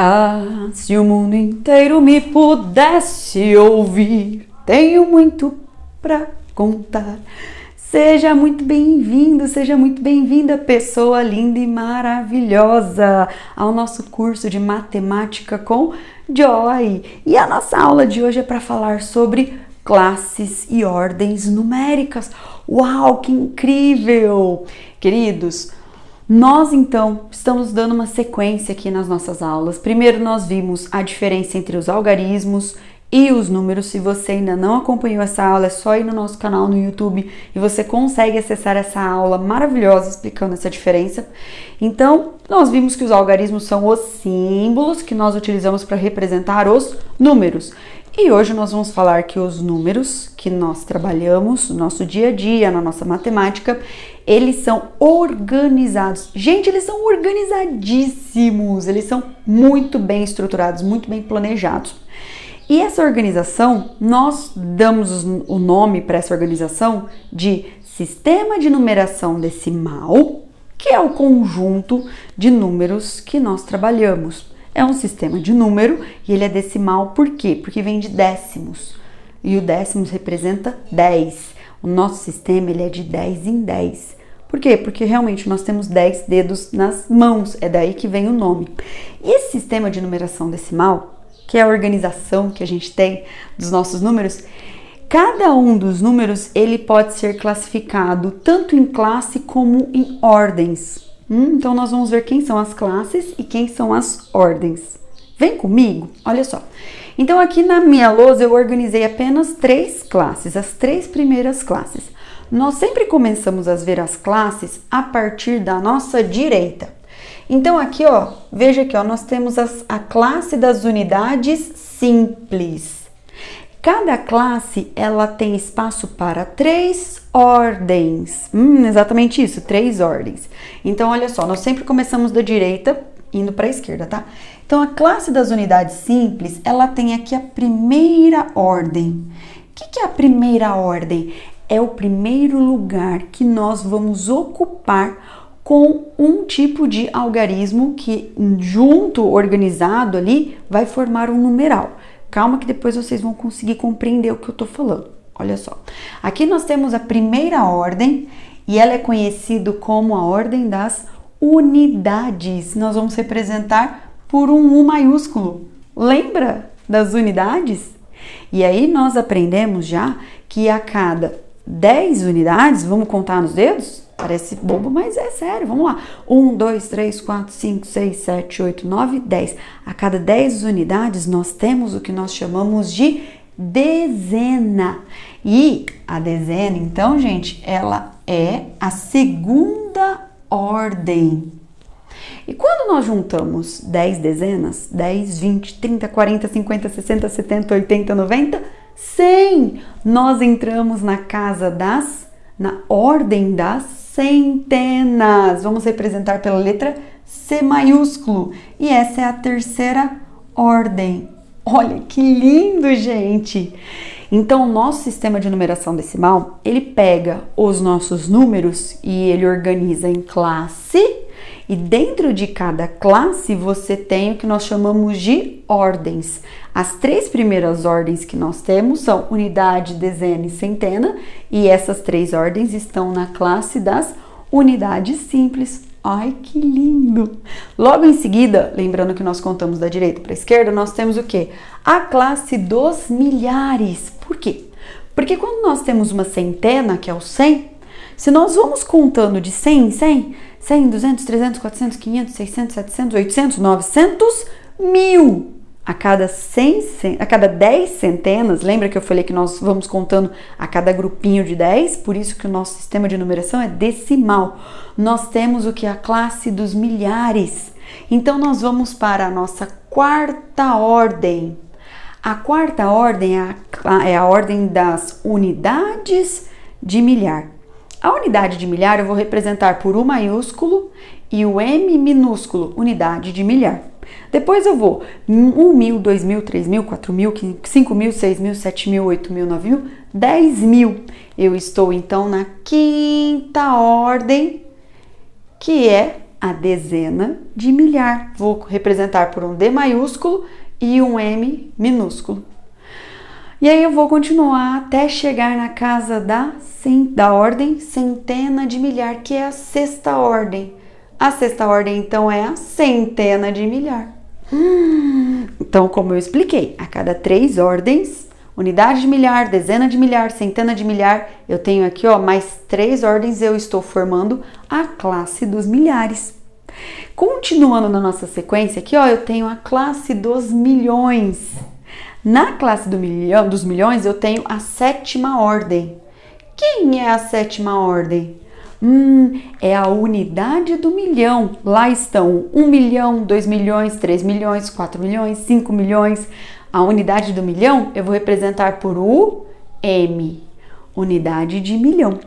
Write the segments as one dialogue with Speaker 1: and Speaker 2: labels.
Speaker 1: Ah, se o mundo inteiro me pudesse ouvir, tenho muito pra contar. Seja muito bem-vindo, seja muito bem-vinda, pessoa linda e maravilhosa, ao nosso curso de matemática com Joy. E a nossa aula de hoje é para falar sobre classes e ordens numéricas. Uau, que incrível! Queridos, nós então estamos dando uma sequência aqui nas nossas aulas. Primeiro nós vimos a diferença entre os algarismos e os números. Se você ainda não acompanhou essa aula, é só ir no nosso canal no YouTube e você consegue acessar essa aula maravilhosa explicando essa diferença. Então, nós vimos que os algarismos são os símbolos que nós utilizamos para representar os números. E hoje nós vamos falar que os números que nós trabalhamos no nosso dia a dia, na nossa matemática, eles são organizados. Gente, eles são organizadíssimos, eles são muito bem estruturados, muito bem planejados. E essa organização, nós damos o nome para essa organização de sistema de numeração decimal, que é o conjunto de números que nós trabalhamos. É um sistema de número e ele é decimal por quê? Porque vem de décimos e o décimos representa 10. O nosso sistema ele é de 10 em 10. Por quê? Porque realmente nós temos 10 dedos nas mãos, é daí que vem o nome. E esse sistema de numeração decimal, que é a organização que a gente tem dos nossos números, cada um dos números ele pode ser classificado tanto em classe como em ordens. Então nós vamos ver quem são as classes e quem são as ordens. Vem comigo? Olha só. Então aqui na minha lousa eu organizei apenas 3 classes, as 3 primeiras classes. Nós sempre começamos a ver as classes a partir da nossa direita. Então aqui, ó, veja aqui, ó, nós temos a classe das unidades simples. Cada classe, ela tem espaço para 3 ordens. Exatamente isso, 3 ordens. Então, olha só, nós sempre começamos da direita, indo para a esquerda, tá? Então, a classe das unidades simples, ela tem aqui a primeira ordem. O que é a primeira ordem? É o primeiro lugar que nós vamos ocupar com um tipo de algarismo que, junto, organizado ali, vai formar um numeral. Calma que depois vocês vão conseguir compreender o que eu tô falando. Olha só. Aqui nós temos a primeira ordem e ela é conhecida como a ordem das unidades. Nós vamos representar por um U maiúsculo. Lembra das unidades? E aí nós aprendemos já que a cada 10 unidades, vamos contar nos dedos? Parece bobo, mas é sério, vamos lá. 1, 2, 3, 4, 5, 6, 7, 8, 9, 10. A cada 10 unidades, nós temos o que nós chamamos de dezena. E a dezena, então, gente, ela é a segunda ordem. E quando nós juntamos 10 dezenas, 10, 20, 30, 40, 50, 60, 70, 80, 90, 100, nós entramos na ordem das centenas. Vamos representar pela letra C maiúsculo. E essa é a terceira ordem. Olha que lindo, gente! Então, o nosso sistema de numeração decimal, ele pega os nossos números e ele organiza em classe. E dentro de cada classe, você tem o que nós chamamos de ordens. As 3 primeiras ordens que nós temos são unidade, dezena e centena. E essas 3 ordens estão na classe das unidades simples. Ai, que lindo! Logo em seguida, lembrando que nós contamos da direita para a esquerda, nós temos o quê? A classe dos milhares. Por quê? Porque quando nós temos uma centena, que é o 100, se nós vamos contando de 100 em 100, 100, 200, 300, 400, 500, 600, 700, 800, 900, 1000. A cada 10 centenas, lembra que eu falei que nós vamos contando a cada grupinho de 10? Por isso que o nosso sistema de numeração é decimal. Nós temos o que é a classe dos milhares. Então, nós vamos para a nossa quarta ordem. A quarta ordem é a ordem das unidades de milhar. A unidade de milhar eu vou representar por U maiúsculo e o M minúsculo, unidade de milhar. Depois eu vou 1.000, 2.000, 3.000, 4.000, 5.000, 6.000, 7.000, 8.000, 9.000, 10.000. Eu estou então na quinta ordem, que é a dezena de milhar. Vou representar por um D maiúsculo e um M minúsculo. E aí eu vou continuar até chegar na casa da ordem centena de milhar, que é a sexta ordem. A sexta ordem, então, é a centena de milhar. Então, como eu expliquei, a cada 3 ordens, unidade de milhar, dezena de milhar, centena de milhar, eu tenho aqui, ó, mais 3 ordens, eu estou formando a classe dos milhares. Continuando na nossa sequência aqui, ó, eu tenho a classe dos milhões. Na classe dos milhões, eu tenho a 7ª ordem. Quem é a 7ª ordem? É a unidade do milhão. Lá estão 1 milhão, 2 milhões, 3 milhões, 4 milhões, 5 milhões. A unidade do milhão eu vou representar por M, unidade de milhão,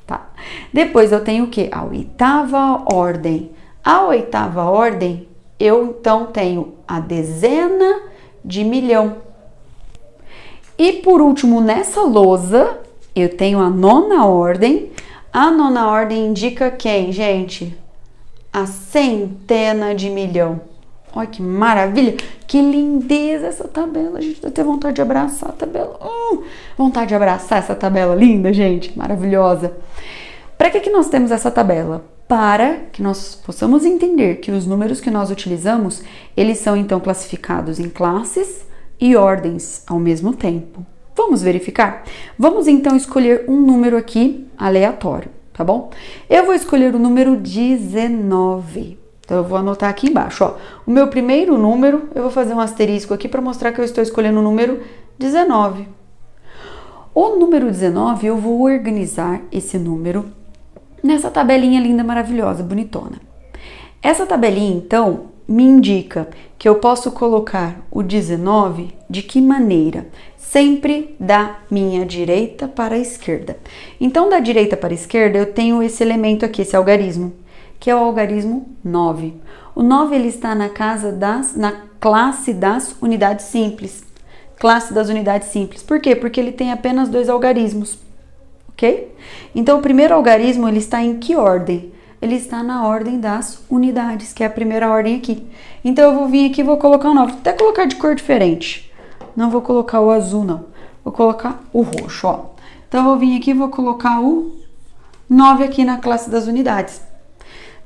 Speaker 1: tá? Depois eu tenho o quê? A 8ª ordem. A 8ª ordem, eu então tenho a dezena de milhão. E por último, nessa lousa, eu tenho a 9ª ordem. A 9ª ordem indica quem, gente? A centena de milhão. Olha que maravilha, que lindeza essa tabela, gente. Dá até vontade de abraçar a tabela. Vontade de abraçar essa tabela linda, gente, maravilhosa. Para que nós temos essa tabela? Para que nós possamos entender que os números que nós utilizamos, eles são então classificados em classes e ordens ao mesmo tempo. Vamos verificar? Vamos então escolher um número aqui aleatório, tá bom? Eu vou escolher o número 19. Então, eu vou anotar aqui embaixo, ó. O meu primeiro número, eu vou fazer um asterisco aqui para mostrar que eu estou escolhendo o número 19. O número 19, eu vou organizar esse número nessa tabelinha linda, maravilhosa, bonitona. Essa tabelinha, então, me indica que eu posso colocar o 19 de que maneira? Sempre da minha direita para a esquerda. Então, da direita para a esquerda, eu tenho esse elemento aqui, esse algarismo, que é o algarismo 9. O 9, ele está na classe das unidades simples. Classe das unidades simples. Por quê? Porque ele tem apenas 2 algarismos, ok? Então, o primeiro algarismo, ele está em que ordem? Ele está na ordem das unidades, que é a primeira ordem aqui. Então, eu vou vir aqui e vou colocar um 9. Vou até colocar de cor diferente. Não vou colocar o azul, não. Vou colocar o roxo, ó. Então, eu vou vir aqui e vou colocar o 9 aqui na classe das unidades.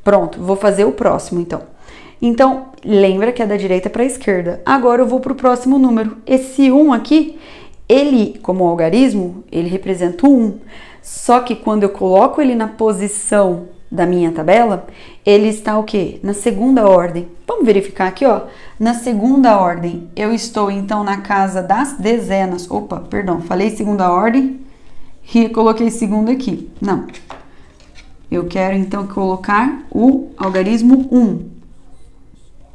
Speaker 1: Pronto, vou fazer o próximo, então. Então, lembra que é da direita para a esquerda. Agora, eu vou para o próximo número. Esse 1 aqui, ele, como algarismo, ele representa o 1. Só que quando eu coloco ele na posição da minha tabela, ele está o quê? Na segunda ordem. Vamos verificar aqui, ó. Na segunda ordem, eu estou, então, na casa das dezenas. Opa, perdão, falei segunda ordem e coloquei segundo aqui. Não. Eu quero, então, colocar o algarismo 1.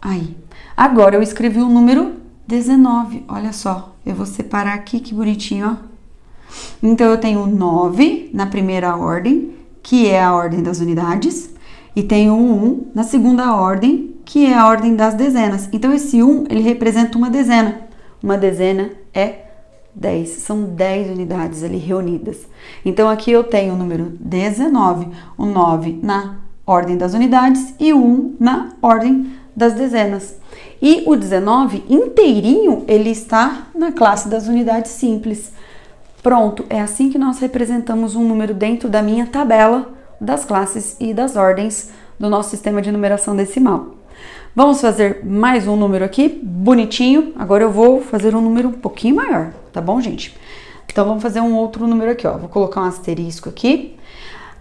Speaker 1: Aí. Agora, eu escrevi o número 19. Olha só. Eu vou separar aqui, que bonitinho, ó. Então, eu tenho 9 na primeira ordem, que é a ordem das unidades, e tenho um 1 na segunda ordem, que é a ordem das dezenas. Então, esse 1, ele representa uma dezena. Uma dezena é 10. São 10 unidades ali reunidas. Então, aqui eu tenho o número 19, o 9 na ordem das unidades e o 1 na ordem das dezenas. E o 19 inteirinho, ele está na classe das unidades simples. Pronto, é assim que nós representamos um número dentro da minha tabela das classes e das ordens do nosso sistema de numeração decimal. Vamos fazer mais um número aqui, bonitinho. Agora eu vou fazer um número um pouquinho maior, tá bom, gente? Então, vamos fazer um outro número aqui, ó. Vou colocar um asterisco aqui.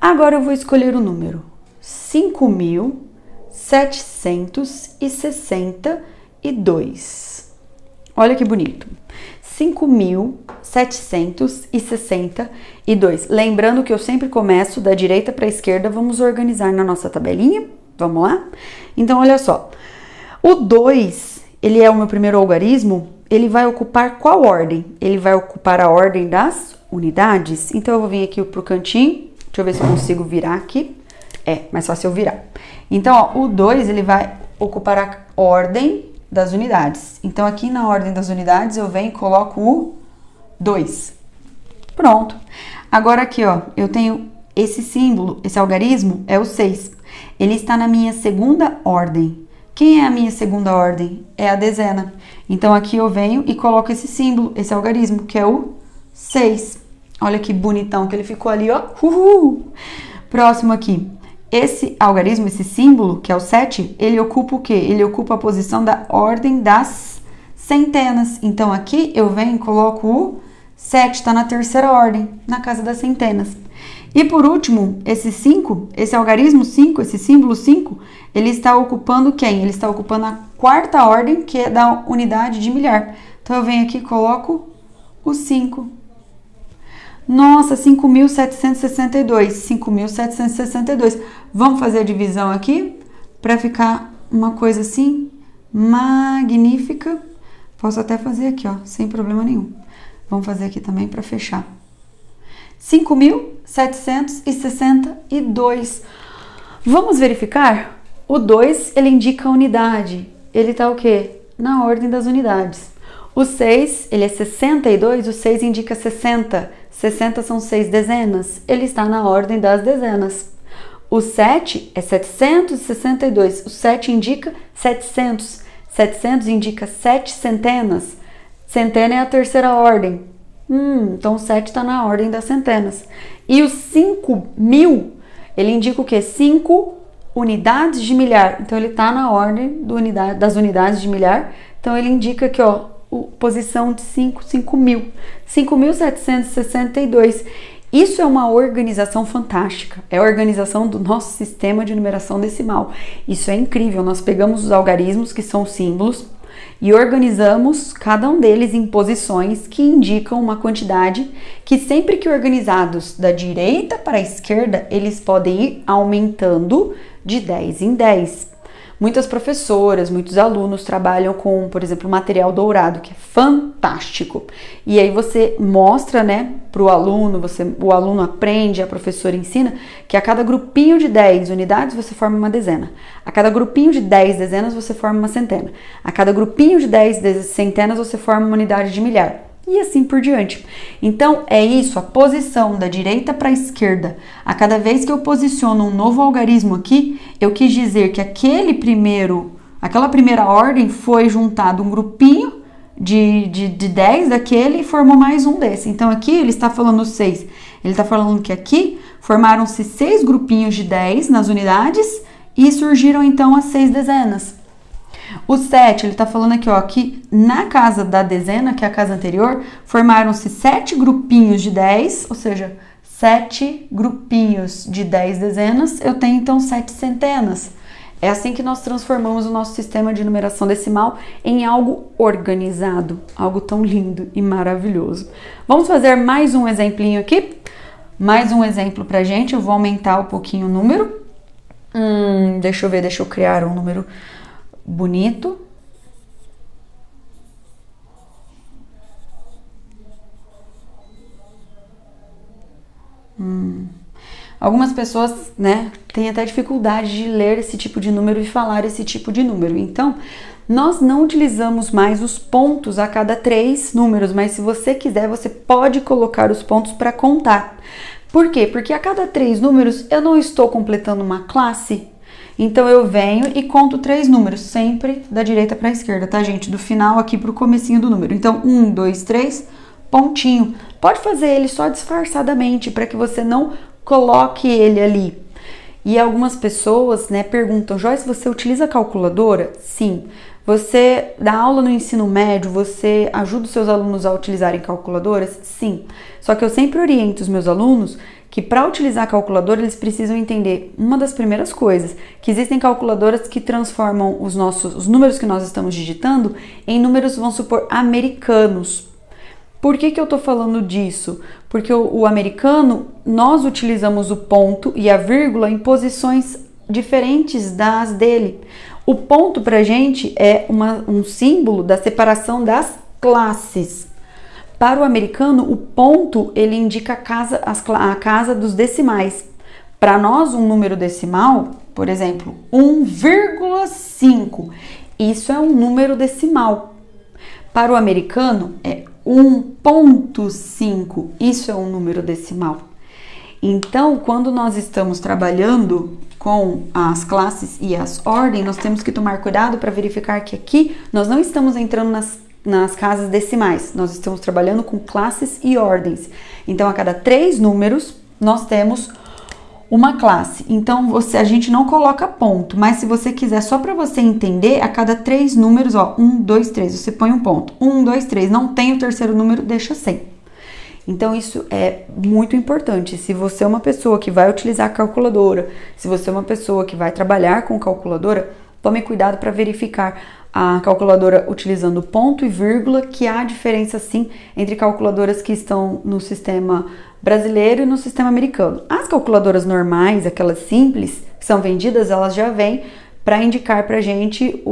Speaker 1: Agora eu vou escolher o número 5.762. Olha que bonito. 5.762. Lembrando que eu sempre começo da direita para a esquerda. Vamos organizar na nossa tabelinha. Vamos lá? Então, olha só. O 2, ele é o meu primeiro algarismo. Ele vai ocupar qual ordem? Ele vai ocupar a ordem das unidades. Então, eu vou vir aqui pro cantinho. Deixa eu ver se eu consigo virar aqui. É, mais fácil eu virar. Então, ó, o 2, ele vai ocupar a ordem das unidades. Então, aqui na ordem das unidades, eu venho e coloco o 2. Pronto. Agora aqui, ó, eu tenho esse símbolo, esse algarismo é o 6. Ele está na minha segunda ordem. Quem é a minha segunda ordem? É a dezena. Então, aqui eu venho e coloco esse símbolo, esse algarismo, que é o 6. Olha que bonitão que ele ficou ali, ó. Uhul! Próximo aqui. Esse algarismo, esse símbolo, que é o 7, ele ocupa o quê? Ele ocupa a posição da ordem das centenas. Então, aqui eu venho e coloco o 7, está na terceira ordem, na casa das centenas. E por último, esse 5, esse algarismo 5, esse símbolo 5, ele está ocupando quem? Ele está ocupando a quarta ordem, que é da unidade de milhar. Então, eu venho aqui e coloco o 5. Nossa, 5.762. 5.762. Vamos fazer a divisão aqui para ficar uma coisa assim magnífica. Posso até fazer aqui, ó, sem problema nenhum. Vamos fazer aqui também para fechar. 5.762. Vamos verificar? O 2, ele indica a unidade. Ele tá o quê? Na ordem das unidades. O 6, ele é 62, o 6 indica 60. 60 são 6 dezenas. Ele está na ordem das dezenas. O 7 é 762. O 7 indica 700. 700 indica 7 centenas. Centena é a terceira ordem. Então o 7 está na ordem das centenas. E o 5.000, ele indica o quê? 5 unidades de milhar. Então ele está na ordem das unidades de milhar. Então ele indica aqui, ó, posição de 5.000. 5.762. Isso é uma organização fantástica. É a organização do nosso sistema de numeração decimal. Isso é incrível. Nós pegamos os algarismos, que são símbolos, e organizamos cada um deles em posições que indicam uma quantidade que, sempre que organizados da direita para a esquerda, eles podem ir aumentando de 10 em 10. Muitas professoras, muitos alunos trabalham com, por exemplo, material dourado, que é fantástico. E aí você mostra, né, para o aluno, o aluno aprende, a professora ensina, que a cada grupinho de 10 unidades você forma uma dezena. A cada grupinho de 10 dezenas você forma uma centena. A cada grupinho de 10 centenas você forma uma unidade de milhar. E assim por diante. Então, é isso, a posição da direita para a esquerda. A cada vez que eu posiciono um novo algarismo aqui, eu quis dizer que aquela primeira ordem foi juntado um grupinho de 10 daquele e formou mais um desse. Então, aqui ele está falando 6. Ele está falando que aqui formaram-se 6 grupinhos de 10 nas unidades e surgiram então as 6 dezenas. O 7, ele tá falando aqui, ó, que na casa da dezena, que é a casa anterior, formaram-se 7 grupinhos de 10, ou seja, 7 grupinhos de 10 dezenas, eu tenho então 7 centenas. É assim que nós transformamos o nosso sistema de numeração decimal em algo organizado, algo tão lindo e maravilhoso. Vamos fazer mais um exemplinho aqui? Mais um exemplo pra gente, eu vou aumentar um pouquinho o número. Deixa eu criar um número bonito. Algumas pessoas, né, têm até dificuldade de ler esse tipo de número e falar esse tipo de número. Então, nós não utilizamos mais os pontos a cada 3 números, mas se você quiser, você pode colocar os pontos para contar. Por quê? Porque a cada 3 números eu não estou completando uma classe. Então, eu venho e conto 3 números, sempre da direita para a esquerda, tá, gente? Do final aqui para o comecinho do número. Então, 1, 2, 3, pontinho. Pode fazer ele só disfarçadamente, para que você não coloque ele ali. E algumas pessoas, né, perguntam, Joyce, você utiliza calculadora? Sim. Você dá aula no ensino médio, você ajuda os seus alunos a utilizarem calculadoras? Sim. Só que eu sempre oriento os meus alunos que para utilizar a calculadora eles precisam entender uma das primeiras coisas, que existem calculadoras que transformam os números que nós estamos digitando em números, vamos supor, americanos. Por que eu tô falando disso? Porque o americano, nós utilizamos o ponto e a vírgula em posições diferentes das dele. O ponto pra gente é um símbolo da separação das classes. Para o americano, o ponto, ele indica a casa dos decimais. Para nós, um número decimal, por exemplo, 1,5, isso é um número decimal. Para o americano, é 1,5, isso é um número decimal. Então, quando nós estamos trabalhando com as classes e as ordens, nós temos que tomar cuidado para verificar que aqui nós não estamos entrando nas casas decimais, nós estamos trabalhando com classes e ordens. Então, a cada 3 números, nós temos uma classe. Então, a gente não coloca ponto, mas se você quiser, só para você entender, a cada 3 números, ó, 1, 2, 3, você põe um ponto. 1, 2, 3, não tem o terceiro número, deixa sem. Então, isso é muito importante. Se você é uma pessoa que vai utilizar a calculadora, se você é uma pessoa que vai trabalhar com calculadora, tome cuidado para verificar a calculadora utilizando ponto e vírgula, que há diferença sim entre calculadoras que estão no sistema brasileiro e no sistema americano. As calculadoras normais, aquelas simples, que são vendidas, elas já vêm para indicar para a gente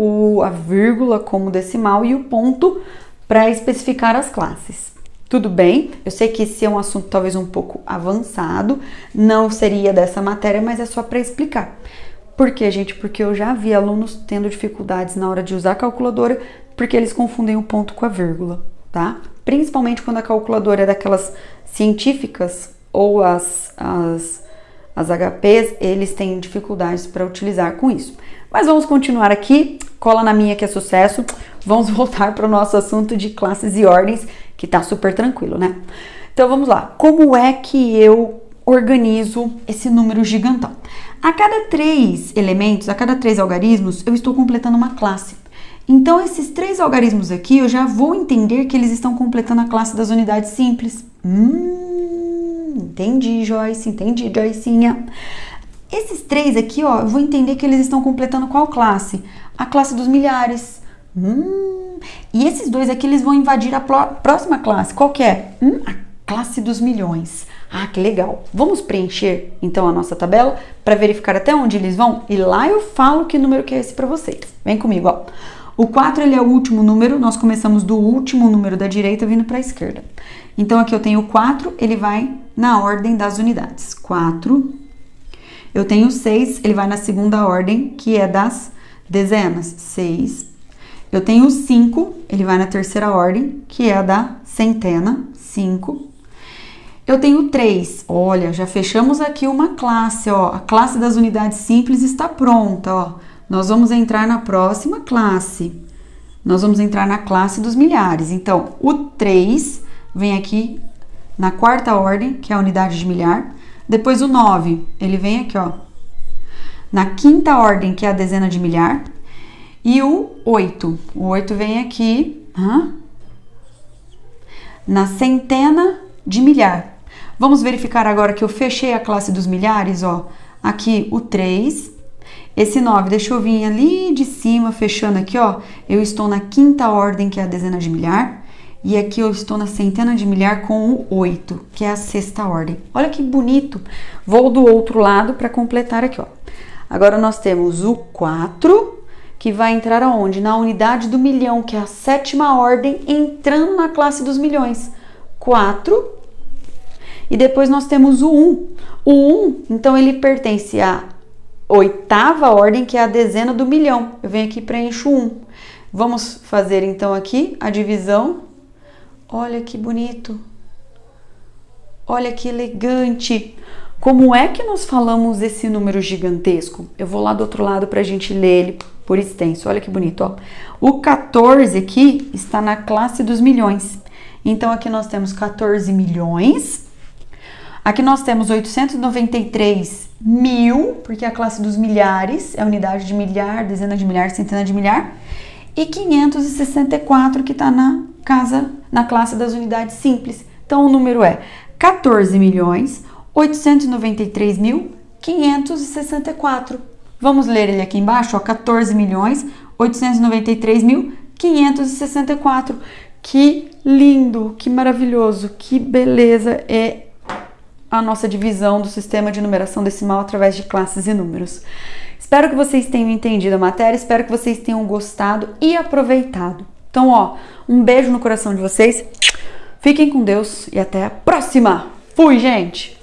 Speaker 1: a vírgula como decimal e o ponto para especificar as classes. Tudo bem? Eu sei que esse é um assunto talvez um pouco avançado, não seria dessa matéria, mas é só para explicar. Por quê, gente? Porque eu já vi alunos tendo dificuldades na hora de usar a calculadora, porque eles confundem o ponto com a vírgula, tá? Principalmente quando a calculadora é daquelas científicas ou as HPs, eles têm dificuldades para utilizar com isso. Mas vamos continuar aqui, cola na minha que é sucesso. Vamos voltar para o nosso assunto de classes e ordens, que tá super tranquilo, né? Então vamos lá, como é que eu organizo esse número gigantão? A cada 3 elementos, a cada 3 algarismos, eu estou completando uma classe. Então, esses 3 algarismos aqui, eu já vou entender que eles estão completando a classe das unidades simples. Entendi, Joyce, entendi, Joycinha. Esses 3 aqui, ó, eu vou entender que eles estão completando qual classe? A classe dos milhares. E esses 2 aqui, eles vão invadir a próxima classe. Qual que é? A classe dos milhões. Ah, que legal. Vamos preencher, então, a nossa tabela para verificar até onde eles vão? E lá eu falo que número que é esse para vocês. Vem comigo, ó. O 4, ele é o último número. Nós começamos do último número da direita vindo para a esquerda. Então, aqui eu tenho o 4, ele vai na ordem das unidades. 4. Eu tenho o 6, ele vai na segunda ordem, que é das dezenas. 6. Eu tenho o 5, ele vai na terceira ordem, que é a da centena. 5. Eu tenho 3, olha, já fechamos aqui uma classe, ó, a classe das unidades simples está pronta, ó. Nós vamos entrar na próxima classe, nós vamos entrar na classe dos milhares. Então, o 3 vem aqui na quarta ordem, que é a unidade de milhar. Depois o 9, ele vem aqui, ó, na quinta ordem, que é a dezena de milhar. E o 8 vem aqui, na centena de milhar. Vamos verificar agora que eu fechei a classe dos milhares, ó. Aqui o 3. Esse 9, deixa eu vir ali de cima, fechando aqui, ó. Eu estou na quinta ordem, que é a dezena de milhar. E aqui eu estou na centena de milhar com o 8, que é a sexta ordem. Olha que bonito. Vou do outro lado para completar aqui, ó. Agora nós temos o 4, que vai entrar aonde? Na unidade do milhão, que é a sétima ordem, entrando na classe dos milhões. 4. E depois nós temos o 1. O 1, então, ele pertence à oitava ordem, que é a dezena do milhão. Eu venho aqui e preencho 1. Vamos fazer, então, aqui a divisão. Olha que bonito. Olha que elegante. Como é que nós falamos esse número gigantesco? Eu vou lá do outro lado para a gente ler ele por extenso. Olha que bonito, ó. O 14 aqui está na classe dos milhões. Então, aqui nós temos 14 milhões. Aqui nós temos 893 mil, porque é a classe dos milhares, é a unidade de milhar, dezena de milhar, centena de milhar. E 564, que está na classe das unidades simples. Então, o número é 14.893.564. Vamos ler ele aqui embaixo, ó, 14.893.564. Que lindo, que maravilhoso, que beleza é a nossa divisão do sistema de numeração decimal através de classes e números. Espero que vocês tenham entendido a matéria, espero que vocês tenham gostado e aproveitado. Então, ó, um beijo no coração de vocês, fiquem com Deus e até a próxima! Fui, gente!